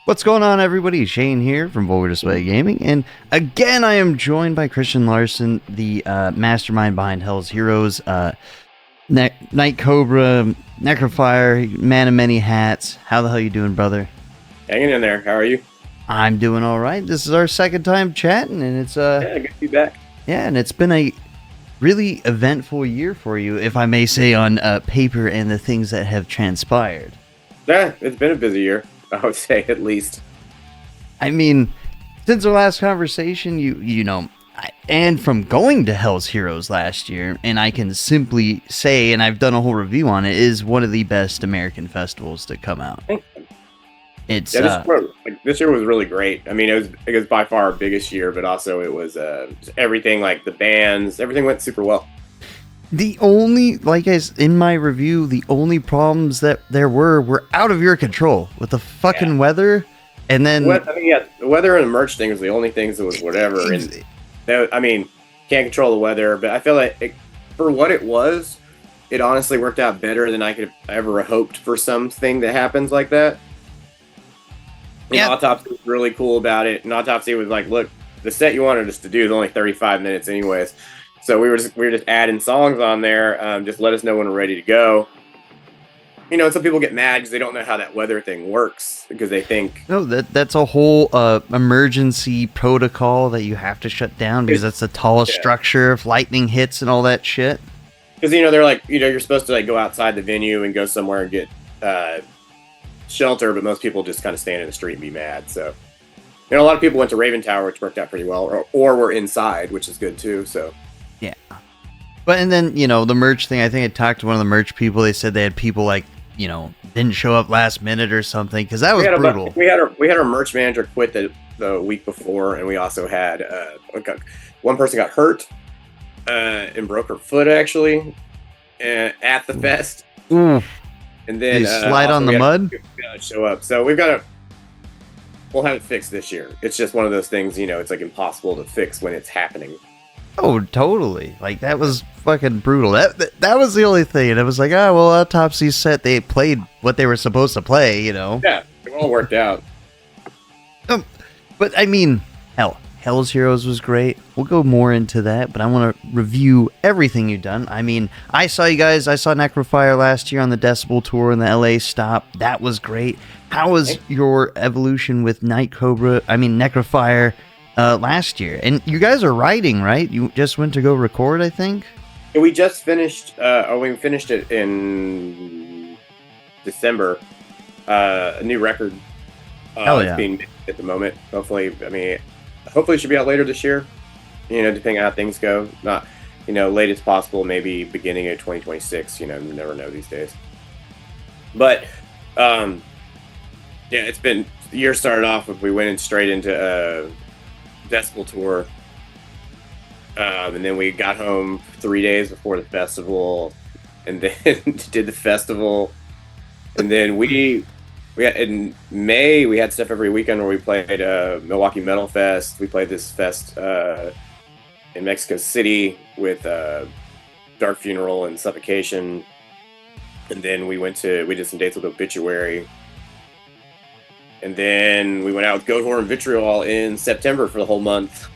What's going on, everybody? Shane here from Vulgar Display Gaming, and again, I am joined by Christian Larson, the mastermind behind Hells Heroes, Night Cobra, Necrofier, man of many hats. How the hell you doing, brother? Hanging in there. How are you? I'm doing all right. This is our second time chatting, and it's Yeah, good to be back. yeah, and it's been a really eventful year for you, if I may say, on paper and the things that have transpired. Yeah, it's been a busy year, I would say, at least. I mean, since our last conversation, and from going to Hells Heroes last year, and I can simply say, and I've done a whole review on it, is one of the best American festivals to come out. It's this year was really great. I mean, it was by far our biggest year, but also it was everything, like the bands, everything went super well. the only, like as in my review, the only problems that there were out of your control with the fucking weather, and then the weather and the merch thing was the only things that was whatever. And I mean, can't control the weather, but I feel like for what it was, it honestly worked out better than I could have ever hoped for something that happens like that. Yeah. Autopsy was really cool about it, and Autopsy was like, "Look, the set you wanted us to do is only 35 minutes, anyways." So we were just adding songs on there. Just let us know when we're ready to go. You know, some people get mad because they don't know how that weather thing works because they think no, that's a whole emergency protocol that you have to shut down because that's the tallest structure. If lightning hits and all that shit. because they're like, you're supposed to like go outside the venue and go somewhere and get shelter, but most people just kind of stand in the street and be mad. So, a lot of people went to Raven Tower, which worked out pretty well, or were inside, which is good too. So. Yeah. But and then, the merch thing, I think I talked to one of the merch people. They said they had people like, didn't show up last minute or something because that was brutal. We had our merch manager quit the week before, and we also had one person got hurt and broke her foot actually at the fest. Ooh. And then you slide on the mud. Show up. So we'll have it fixed this year. It's just one of those things, it's like impossible to fix when it's happening. Oh, totally. Like, that was fucking brutal. That was the only thing. And it was like, Autopsy set, they played what they were supposed to play, Yeah, it all worked out. But, I mean, Hells Heroes was great. We'll go more into that, but I want to review everything you've done. I mean, I saw Necrofier last year on the Decibel tour in the LA stop. That was great. How was your evolution with Necrofier last year? And you guys are writing, right? You just went to go record, I think? Yeah, we just finished, we finished it in December. A new record is being made at the moment. Hopefully it should be out later this year, depending on how things go. Not, late as possible, maybe beginning of 2026, you never know these days. But, it's been, the year started off with, we went in straight into Decibel tour, and then we got home 3 days before the festival, and then did the festival, and then we had, in May we had stuff every weekend where we played Milwaukee Metal Fest. We played this fest in Mexico City with Dark Funeral and Suffocation, and then we did some dates with Obituary. And then we went out with Goat Horn Vitriol in September for the whole month.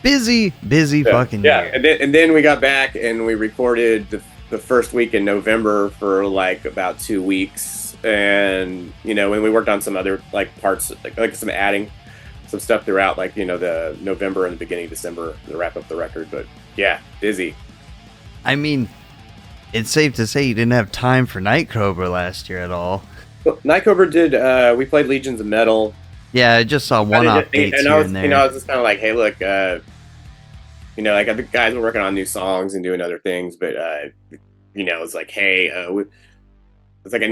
busy fucking year. And then we got back and we recorded the first week in November for like about 2 weeks. And, when we worked on some other like parts, like some adding some stuff throughout, like, the November and the beginning of December to wrap up the record. But yeah, busy. I mean, it's safe to say you didn't have time for Night Cobra last year at all. Well, Night Cobra did. We played Legions of Metal. Yeah, I just saw one-off dates here and there. I was just kind of like, hey, look, like the guys were working on new songs and doing other things, but it's like, hey, it's like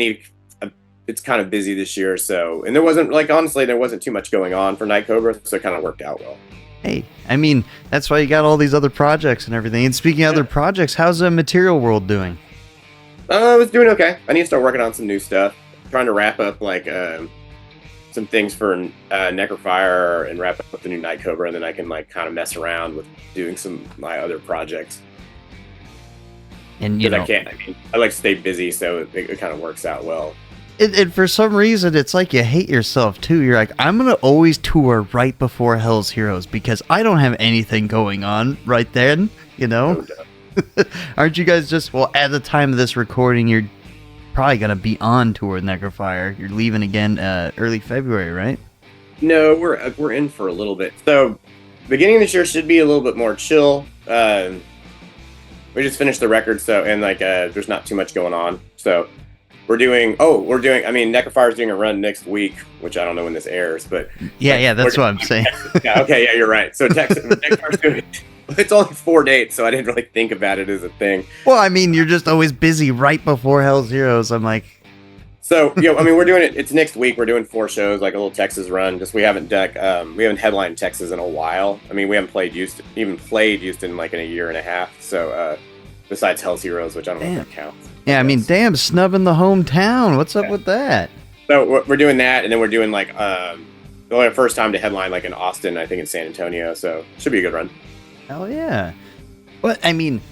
it's kind of busy this year, so, and there wasn't, like, honestly, there wasn't too much going on for Night Cobra, so it kind of worked out well. Hey, I mean, that's why you got all these other projects and everything. And speaking of other projects, how's the Material World doing? It's doing okay. I need to start working on some new stuff. Trying to wrap up like some things for Necrofier and wrap up the new Night Cobra, and then I can like kind of mess around with doing some of my other projects. And I like to stay busy, so it kind of works out well. And for some reason, it's like you hate yourself too. You're like, I'm gonna always tour right before Hells Heroes because I don't have anything going on right then. You know, aren't you guys just well? At the time of this recording, you're probably gonna be on tour with Necrofier. You're leaving again early February, right? No, we're in for a little bit. So, beginning of this year should be a little bit more chill. We just finished the record, so and like there's not too much going on. So. I mean, Necrofier's doing a run next week, which I don't know when this airs, but... Yeah, that's what I'm saying. Yeah, okay, yeah, you're right. So Necrofier's doing... It's only 4 dates, so I didn't really think about it as a thing. Well, I mean, you're just always busy right before Hells Heroes. I'm like... So, I mean, we're doing it... It's next week. We're doing 4 shows, like a little Texas run. Just we haven't headlined Texas in a while. I mean, we haven't played Houston like in a year and a half. So, besides Hells Heroes, which I don't know if that counts. Yeah, I mean, damn, snubbing the hometown. What's up with that? So we're doing that, and then we're doing like the first time to headline like in Austin, I think in San Antonio. So should be a good run. Hell yeah! But I mean,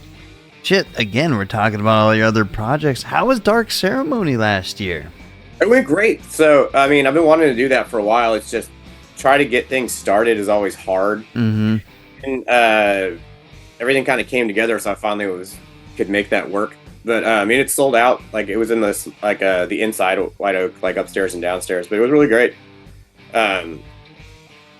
shit. Again, we're talking about all your other projects. How was Dark Ceremony last year? It went great. So I mean, I've been wanting to do that for a while. It's just try to get things started is always hard. Mm-hmm. And everything kind of came together, so I finally could make that work. But I mean, it sold out. Like it was in this like the inside White Oak, like upstairs and downstairs. But it was really great. I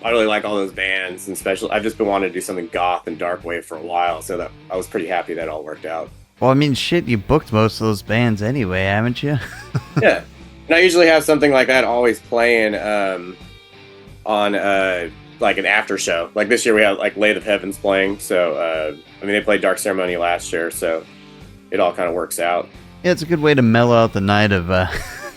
really like all those bands, and especially I've just been wanting to do something goth and dark wave for a while. So that I was pretty happy that all worked out. Well, I mean, shit, you booked most of those bands anyway, haven't you? Yeah, and I usually have something like that always playing on like an after show. Like this year we had like Lathe of Heavens playing. So I mean, they played Dark Ceremony last year, so. It all kind of works out. Yeah, it's a good way to mellow out the night of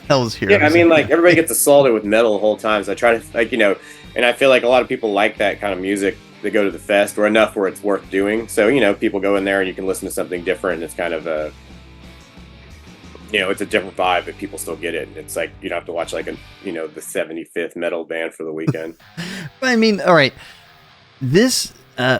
Hells Heroes. Yeah, I mean, like, everybody gets assaulted with metal the whole time, so I try to, like, and I feel like a lot of people like that kind of music that go to the fest, or enough where it's worth doing. So, people go in there and you can listen to something different, and it's kind of it's a different vibe, but people still get it. And it's like, you don't have to watch, like, the 75th metal band for the weekend. I mean, all right, this...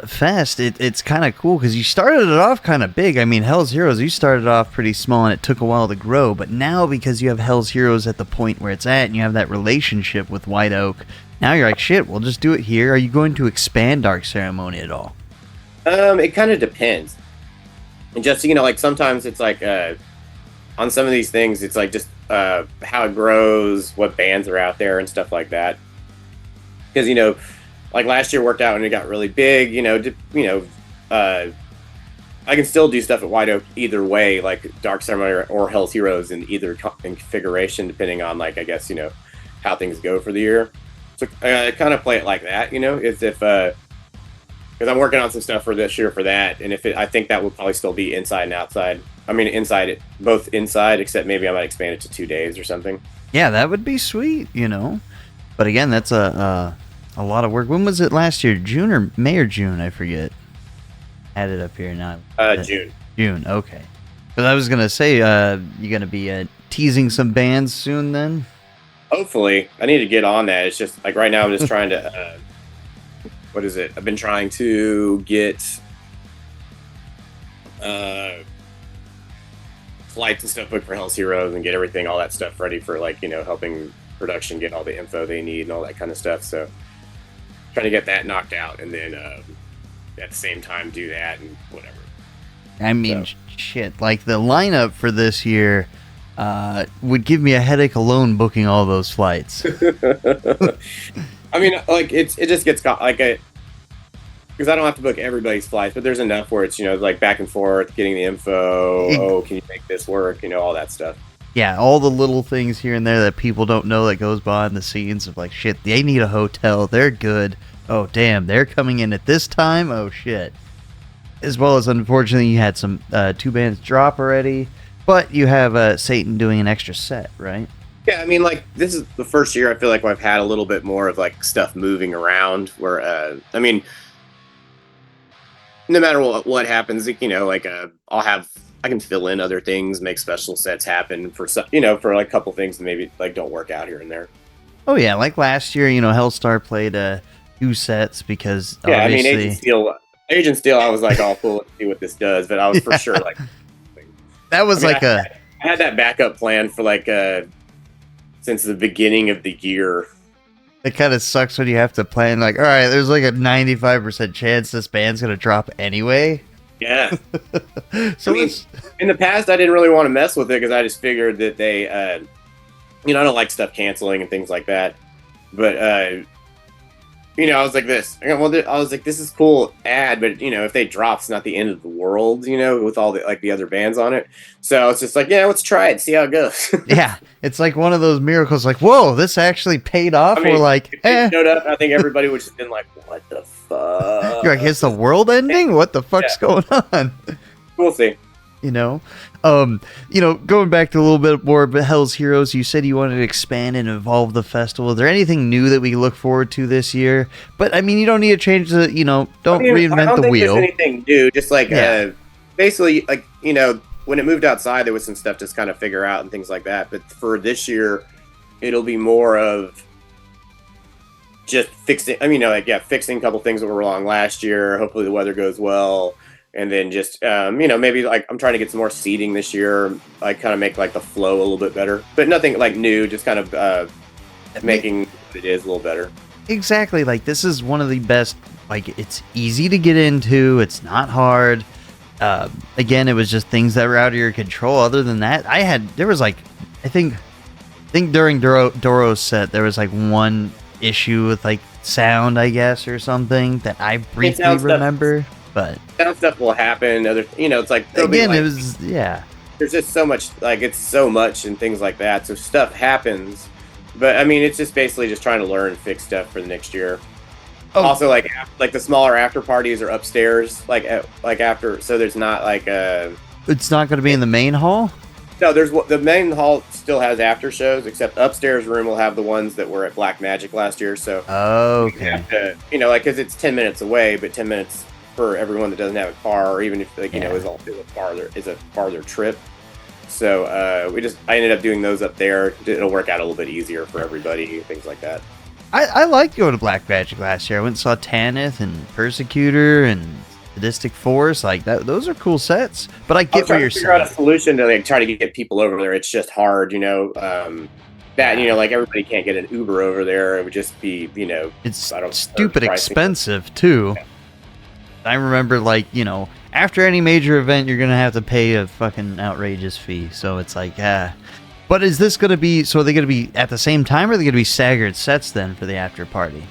fest, it's kind of cool because you started it off kind of big. I mean, Hells Heroes, you started off pretty small and it took a while to grow, but now because you have Hells Heroes at the point where it's at and you have that relationship with White Oak, now you're like, shit, we'll just do it here. Are you going to expand Dark Ceremony at all? It kind of depends. And just, like sometimes it's like, on some of these things, it's like just how it grows, what bands are out there and stuff like that. Because, like last year worked out and it got really big, I can still do stuff at White Oak either way, like Dark Ceremony or Hells Heroes in either configuration, depending on like, I guess, how things go for the year. So I kind of play it like that, as if, because I'm working on some stuff for this year for that. And I think that will probably still be inside and outside. I mean, both inside, except maybe I might expand it to 2 days or something. Yeah, that would be sweet, But again, that's a lot of work. When was it last year? June or May or June? I forget. Had it up here now. June. June. Okay. But I was gonna say, you gonna be teasing some bands soon then? Hopefully, I need to get on that. It's just like right now, I'm just trying to. What is it? I've been trying to get flights and stuff booked for Hells Heroes and get all that stuff ready for like helping production get all the info they need and all that kind of stuff. So. Trying to get that knocked out and then at the same time do that and whatever. I mean, shit, like the lineup for this year would give me a headache alone booking all those flights. I mean, like it just gets like because I don't have to book everybody's flights, but there's enough where it's like back and forth, getting the info. Can you make this work? All that stuff. Yeah, all the little things here and there that people don't know that goes behind the scenes of like, shit, they need a hotel. They're good. Oh, damn, they're coming in at this time. Oh, shit. As well as, unfortunately, you had some 2 bands drop already, but you have Satan doing an extra set, right? Yeah, I mean, like, this is the first year I feel like I've had a little bit more of, like, stuff moving around where, I mean, no matter what happens, like, I can fill in other things, make special sets happen for some, for like a couple things that maybe like don't work out here and there. Oh yeah, like last year, Hellstar played 2 sets because yeah, obviously... I mean Agent Steel, I was like, oh cool, let's see what this does, but I was for sure like that was I had that backup plan for like since the beginning of the year. It kind of sucks when you have to plan like, all right, there's like a 95% chance this band's gonna drop anyway. Yeah. So I mean, in the past, I didn't really want to mess with it because I just figured that they, I don't like stuff canceling and things like that. But I was like this. I was like, this is cool ad, but if they drop, it's not the end of the world. With all the other bands on it. So it's just like, yeah, let's try it, see how it goes. Yeah, it's like one of those miracles. Like, whoa, this actually paid off. I mean, Or like, if they showed up, I think everybody would just been like, what the fuck? You're like, is the world ending? What the fuck's going on? We'll see. Going back to a little bit more about Hells Heroes, you said you wanted to expand and evolve the festival. Is there anything new that we look forward to this year? But I mean, you don't need to change the, don't reinvent I don't the think wheel. There's anything new. Just like basically, like when it moved outside, there was some stuff to kind of figure out and things like that. But for this year, it'll be more of just fixing. Fixing a couple things that were wrong last year. Hopefully, the weather goes well. And then just, maybe like I'm trying to get some more seating this year. Like kind of make like the flow a little bit better, but nothing like new. Just kind of making it is a little better. Exactly. Like this is one of the best. Like it's easy to get into. It's not hard. Again, it was just things that were out of your control. Other than that, there was like, I think during Doro's set there was like one issue with like sound, I guess, or something that I briefly remember. But sound stuff will happen. It's like again, it was There's just so much, like it's so much and things like that. So stuff happens, but I mean, it's just basically just trying to learn and fix stuff for the next year. Oh. Also, like the smaller after parties are upstairs, like after. So there's not like a. It's not going to be in the main hall. No, the main hall still has after shows, except upstairs room will have the ones that were at Black Magic last year. So okay, because it's 10 minutes away, but 10 minutes. For everyone that doesn't have a car, or even if is a farther trip. So I ended up doing those up there. It'll work out a little bit easier for everybody, things like that. I liked going to Black Magic last year. I went and saw Tanith and Persecutor and Sadistic Force. Like that, those are cool sets. But I get where you're saying. Figure out a solution to like try to get people over there. It's just hard, like everybody can't get an Uber over there. It would just be, it's stupid expensive too. Yeah. I remember, after any major event, you're going to have to pay a fucking outrageous fee. So it's like, But is this going to be, so are they going to be at the same time, or are they going to be staggered sets then for the after party?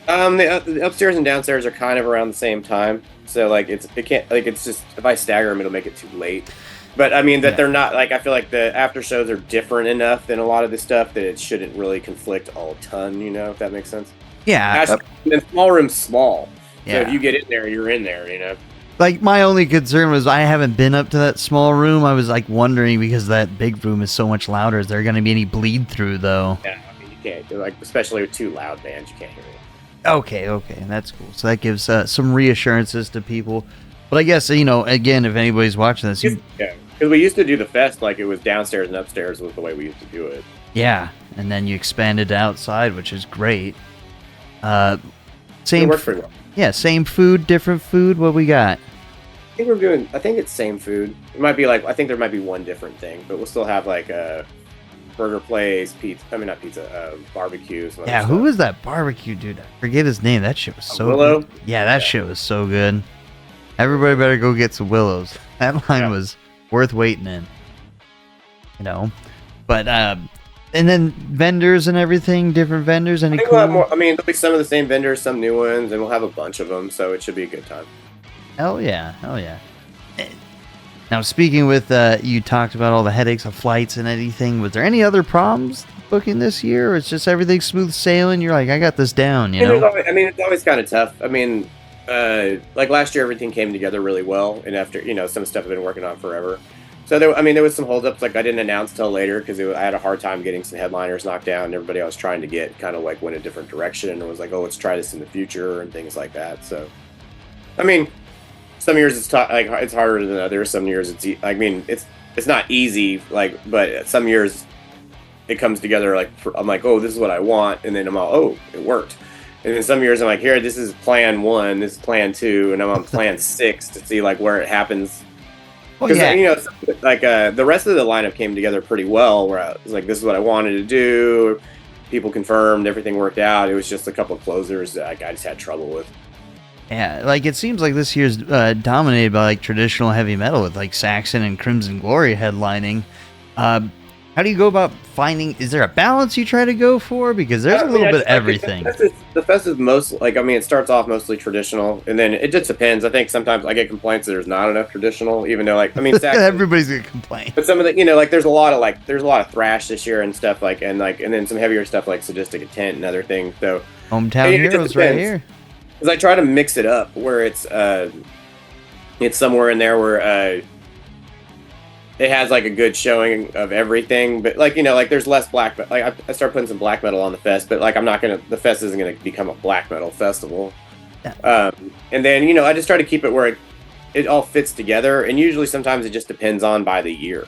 The upstairs and downstairs are kind of around the same time. So, it's just, if I stagger them, it'll make it too late. But, I mean, they're not, I feel like the after shows are different enough than a lot of this stuff that it shouldn't really conflict a ton, if that makes sense. Yeah. The small room's small. Yeah. So if you get in there, you're in there, Like, my only concern was I haven't been up to that small room. I was, wondering, because that big room is so much louder, is there going to be any bleed through, though? Yeah, I mean, you can't. Especially with two loud bands, you can't hear it. Okay, that's cool. So that gives some reassurances to people. But I guess, again, if anybody's watching this... Yeah, because we used to do the fest it was downstairs and upstairs was the way we used to do it. Yeah, and then you expanded to outside, which is great. It worked pretty well. Yeah, same food, different food. What we got? I think it's same food. It might be I think there might be one different thing, but we'll still have a burger place, pizza. I mean, not pizza, barbecue. Yeah, who was that barbecue dude? I forget his name. That shit was so Willow? good. Yeah, that shit was so good. Everybody better go get some Willows. That line was worth waiting in. But and then vendors and everything, different vendors. Any cool? We'll have more, there'll be some of the same vendors, some new ones, and we'll have a bunch of them, so it should be a good time. Hell yeah. Now, speaking with, you talked about all the headaches of flights and anything. Was there any other problems booking this year, or it's just everything smooth sailing? You're like, I got this down, it's always kind of tough. Last year, everything came together really well, and after, some stuff I've been working on forever. So there was some holdups. I didn't announce till later because I had a hard time getting some headliners knocked down. And everybody I was trying to get kind of went a different direction and was like, "Oh, let's try this in the future" and things like that. So, some years it's it's harder than others. Some years it's not easy. But some years it comes together. I'm like, "Oh, this is what I want," and then I'm all, "Oh, it worked." And then some years I'm like, "Here, this is plan 1, this is plan 2," and I'm on plan 6 to see where it happens. Well, Because yeah. like the rest of the lineup came together pretty well. Where I was like, this is what I wanted to do. People confirmed, everything worked out. It was just a couple of closers that I just had trouble with. Yeah, like it seems like this year's dominated by like traditional heavy metal with like Saxon and Crimson Glory headlining. How do you go about finding? Is there a balance you try to go for? Because there's a little bit of everything. The fest is most like, I mean, it starts off mostly traditional, and then it just depends. I think sometimes I get complaints that there's not enough traditional, even though like, I mean, Saxon, Everybody's gonna complain. but some of the, like there's a lot of thrash this year and stuff and then some heavier stuff like Sadistic Intent and other things. So Hometown Heroes right here. Because I try to mix it up where it's somewhere in there where it has like a good showing of everything, but like like there's less black. Like I start putting some black metal on the fest, but like the fest isn't gonna become a black metal festival. Yeah. And then I just try to keep it where it all fits together, and usually sometimes it just depends on by the year.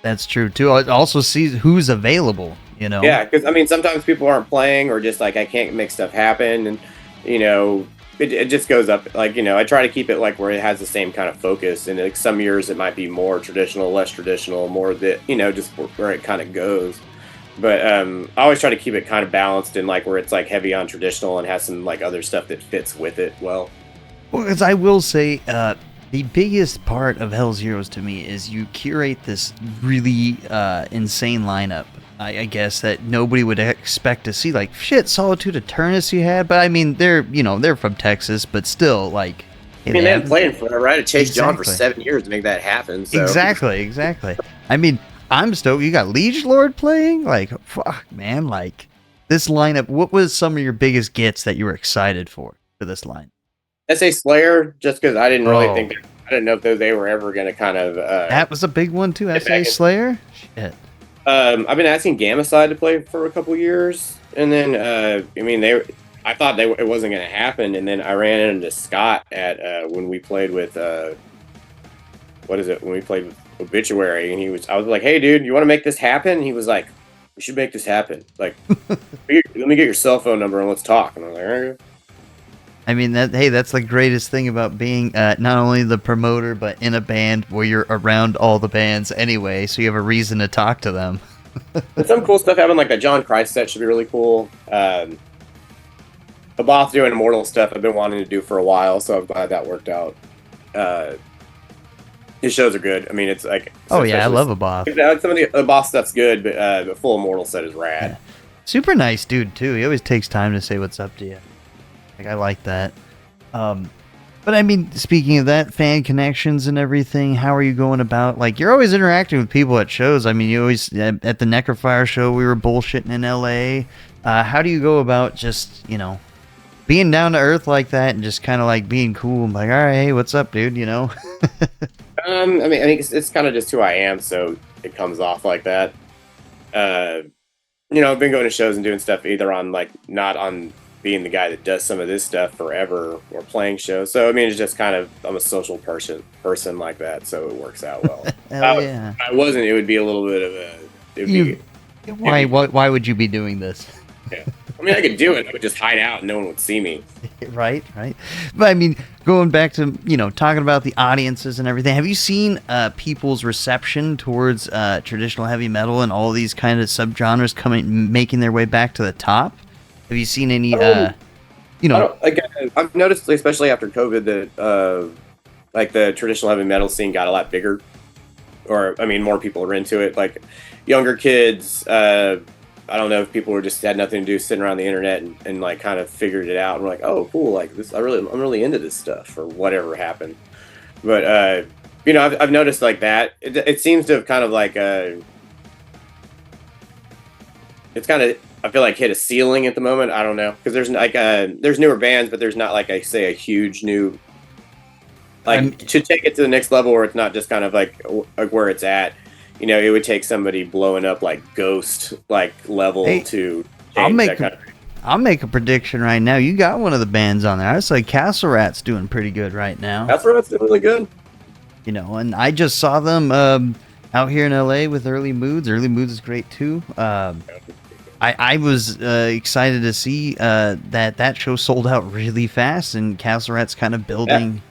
That's true too. It also sees who's available. Yeah, because I mean sometimes people aren't playing, or just like I can't make stuff happen, and it just goes up. Like I try to keep it like where it has the same kind of focus, and like some years it might be more traditional, less traditional, more that just where it kind of goes. But I always try to keep it kind of balanced, and like where it's like heavy on traditional and has some like other stuff that fits with it well. Well, because I will say, the biggest part of Hells Heroes to me is you curate this really insane lineup. I guess that nobody would expect to see. Like, shit, Solitude Eternus you had, but I mean, they're from Texas, but still, like, I mean, they've been playing forever, right? It chased John for 7 years to make that happen. So. Exactly. I mean, I'm stoked. You got Liege Lord playing, like, fuck, man, like this lineup. What was some of your biggest gets that you were excited for this line? SA Slayer, just because I didn't really think I didn't know if they were ever going to kind of. That was a big one too. SA Slayer, shit. I've been asking Gamacide to play for a couple years, and then I mean I thought it wasn't going to happen, and then I ran into Scott at when we played with when we played with Obituary, and I was like, hey dude, you want to make this happen? And he was like, we should make this happen. Like, let me get your cell phone number and let's talk. And I was like, all right. I mean, that's the greatest thing about being not only the promoter, but in a band where you're around all the bands anyway, so you have a reason to talk to them. And some cool stuff happened, like that John Christ set should be really cool. Aboth doing Immortal stuff I've been wanting to do for a while, so I'm glad that worked out. His shows are good. I mean, it's like... Oh yeah, I love Aboth. Some of the Aboth stuff's good, but the full Immortal set is rad. Yeah. Super nice dude, too. He always takes time to say what's up to you. Like, I like that. But I mean, speaking of that, fan connections and everything, how are you going about? Like, you're always interacting with people at shows. I mean, you always, at the Necrofier show, we were bullshitting in LA. How do you go about just, being down to earth like that and just kind of like being cool? I'm like, all right, hey, what's up, dude? I mean, I think it's kind of just who I am, so it comes off like that. I've been going to shows and doing stuff either on, like, not on being the guy that does some of this stuff forever or playing shows. So, I mean, it's just kind of, I'm a social person like that, so it works out well. Yeah. If I wasn't, it would be a little bit of a... Why would you be doing this? Yeah. I mean, I could do it. I would just hide out and no one would see me. Right. But I mean, going back to, talking about the audiences and everything, have you seen people's reception towards traditional heavy metal and all these kind of subgenres making their way back to the top? Have you seen any, I've noticed, especially after COVID, that like the traditional heavy metal scene got a lot bigger. Or, I mean, more people are into it. Like, younger kids, I don't know if people had nothing to do sitting around the internet and like kind of figured it out and were like, oh, cool, like this, I'm really into this stuff, or whatever happened. But, I've noticed like that. It seems to have kind of like, it's kind of, I feel like hit a ceiling at the moment. I don't know, because there's like there's newer bands, but there's not like a huge new to take it to the next level where it's not just kind of like where it's at. It would take somebody blowing up like Ghost like level to. I'll make a prediction right now. You got one of the bands on there. I say Castle Rat's doing pretty good right now. Castle Rat's doing really good. And I just saw them out here in LA with Early Moods. Early Moods is great too. I was excited to see that show sold out really fast, and Castle Rat's kind of building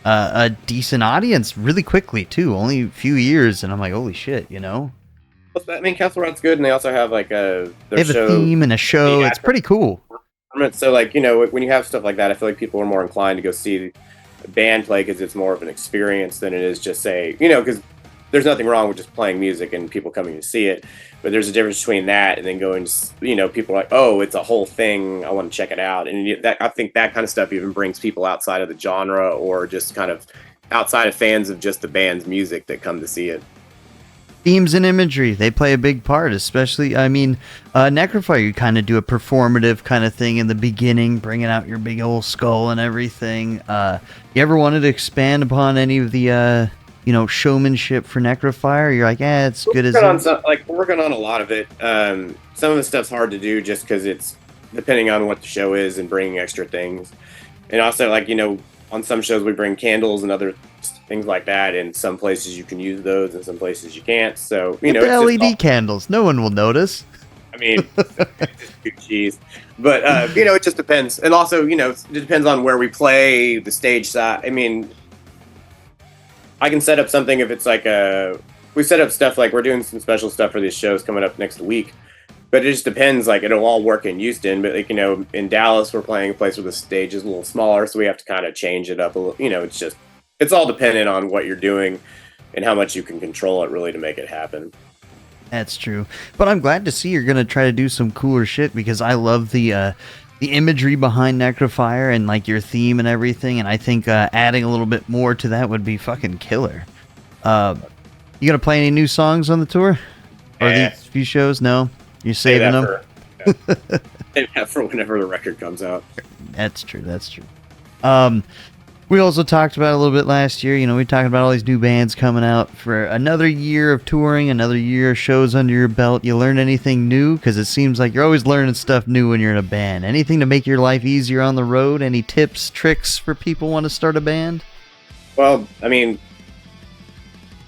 a decent audience really quickly too. Only a few years, and I'm like, holy shit, you know. I mean, Castle Rock's good, and they also have like their They have show. a theme and a show. It's pretty cool. So like, you know, when you have stuff like that, I feel like people are more inclined to go see a band play because it's more of an experience than it is just say, you know, because there's nothing wrong with just playing music and people coming to see it, but there's a difference between that and then going to, you know, people are like, oh, it's a whole thing, I want to check it out. And that, I think that kind of stuff even brings people outside of the genre or just kind of outside of fans of just the band's music that come to see it. Themes and imagery, they play a big part, especially, I mean, Necrofier, you kind of do a performative kind of thing in the beginning, bringing out your big old skull and everything. You ever wanted to expand upon any of the, you know, showmanship for Necrofier? You're like, it's good as we're working on a lot of it. Some of the stuff's hard to do just because it's depending on what the show is and bringing extra things. And also, like, you know, on some shows we bring candles and other things like that. In some places you can use those, and some places you can't. So you know, the LED candles, no one will notice. I mean, it's just good cheese. But you know, it just depends. And also, you know, it depends on where we play, the stage side. I mean, I can set up something if it's like we set up stuff like we're doing some special stuff for these shows coming up next week. But it just depends. Like, it'll all work in Houston, but like, you know, in Dallas we're playing a place where the stage is a little smaller, so we have to kind of change it up a little. You know, it's all dependent on what you're doing and how much you can control it really to make it happen. That's true. But I'm glad to see you're gonna try to do some cooler shit, because I love the imagery behind Necrofier and like your theme and everything, and I think adding a little bit more to that would be fucking killer. You gonna play any new songs on the tour? Or these few shows? No? You're saving them? Save that for whenever the record comes out. That's true. We also talked about a little bit last year. You know, we talked about all these new bands coming out for another year of touring, another year of shows under your belt. You learn anything new? Because it seems like you're always learning stuff new when you're in a band. Anything to make your life easier on the road? Any tips, tricks for people who want to start a band? Well, I mean,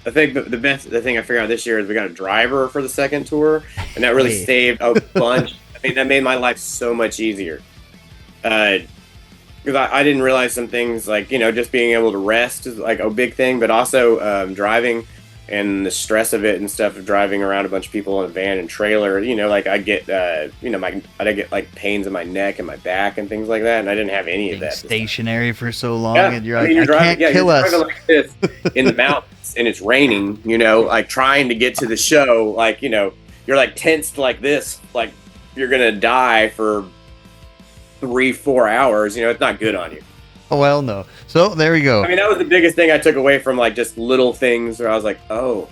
I think the thing I figured out this year is we got a driver for the second tour, and that really saved a bunch. I mean, that made my life so much easier. Because I didn't realize some things, like, you know, just being able to rest is like a big thing, but also driving and the stress of it and stuff of driving around a bunch of people in a van and trailer. You know, like I get, you know, I get like pains in my neck and my back and things like that, and I didn't have any of that. Stationary for so long, and you're like, driving, can't kill us. Driving like this in the mountains and it's raining. You know, like trying to get to the show, like, you know, you're like tensed like this, like you're gonna die for 3-4 hours. You know, it's not good on you. Oh, well, no. So there we go. I mean, that was the biggest thing I took away from like just little things where I was like, oh,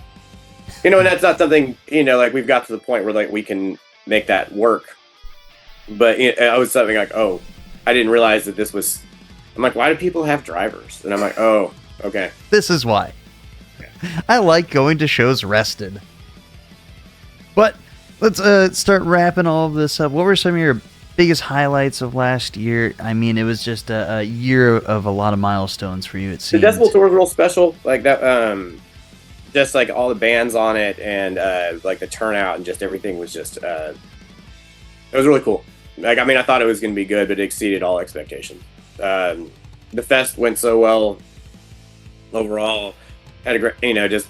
you know, and that's not something, you know, like we've got to the point where like we can make that work. But I was something like, oh, I didn't realize that this was. I'm like, why do people have drivers? And I'm like, oh, okay. This is why. Yeah. I like going to shows rested. But let's start wrapping all of this up. What were some of your biggest highlights of last year? I mean, it was just a year of a lot of milestones for you, it seems. The Decibel tour was real special. Like that, just like all the bands on it and like the turnout and just everything was just, it was really cool. Like, I mean, I thought it was going to be good, but it exceeded all expectations. The fest went so well overall. Had a great, you know, just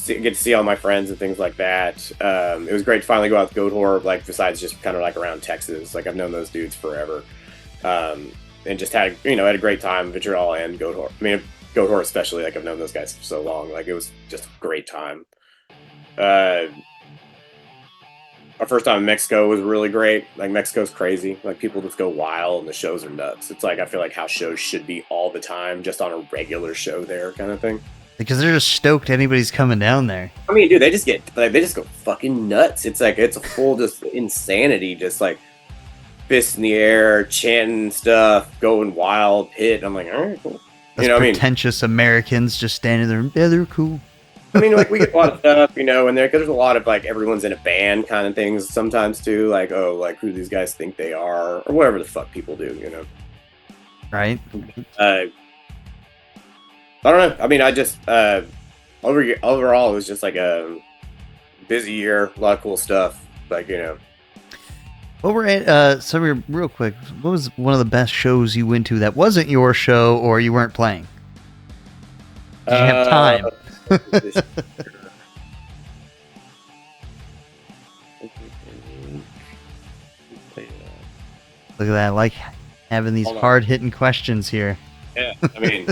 get to see all my friends and things like that. It was great to finally go out to Goathor, like besides just kind of like around Texas. Like I've known those dudes forever, and just had a great time. Vitriol and Goathor. I mean, Goathor especially. Like I've known those guys for so long. Like it was just a great time. Our first time in Mexico was really great. Like Mexico's crazy. Like people just go wild and the shows are nuts. It's like I feel like how shows should be all the time, just on a regular show there kind of thing. Because they're just stoked anybody's coming down there. I mean, dude, they just go fucking nuts. It's like it's a full just insanity, just like fists in the air, chanting stuff, going wild, hit. I'm like, all right, cool. Those pretentious Americans just standing there. Yeah, they're cool. I mean, like we get a lot of stuff, you know, and there's a lot of like everyone's in a band kind of things sometimes too. Like, oh, like who these guys think they are, or whatever the fuck people do, you know. Right. I don't know. I mean, I just overall it was just like a busy year, a lot of cool stuff. Like, you know. Well, we're at so real quick. What was one of the best shows you went to that wasn't your show or you weren't playing? Did you have time? this- Look at that. I like having these Hold on. hard-hitting questions here. Yeah, I mean,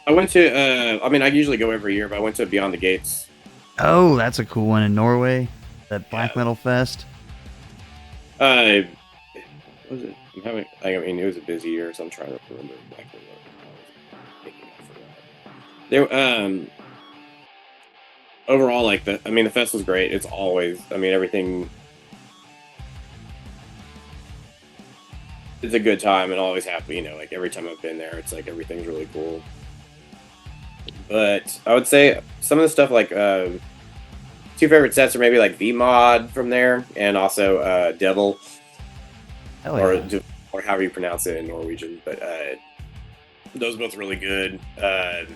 I went to. I mean, I usually go every year, but I went to Beyond the Gates. Oh, that's a cool one in Norway. That Black Yeah. Metal Fest. What was it? I mean, it was a busy year, so I'm trying to remember exactly what I was thinking of for that. There, overall, like the fest was great. It's always, I mean, everything. It's a good time and always happy. You know, like every time I've been there, it's like everything's really cool. But I would say some of the stuff like two favorite sets are maybe like V Mod from there, and also Devil, Hell yeah. or however you pronounce it in Norwegian. But those are both really good. I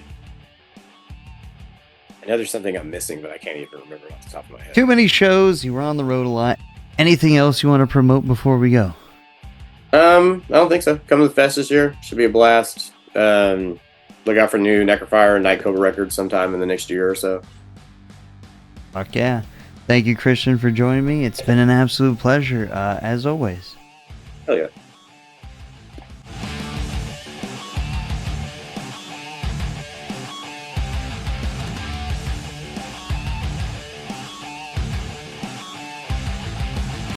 know there's something I'm missing, but I can't even remember off the top of my head. Too many shows. You were on the road a lot. Anything else you want to promote before we go? I don't think so. Come to the fest this year. Should be a blast. Look out for new Necrofier and Night Cobra records sometime in the next year or so. Fuck yeah. Thank you, Christian, for joining me. It's been an absolute pleasure, as always. Hell yeah.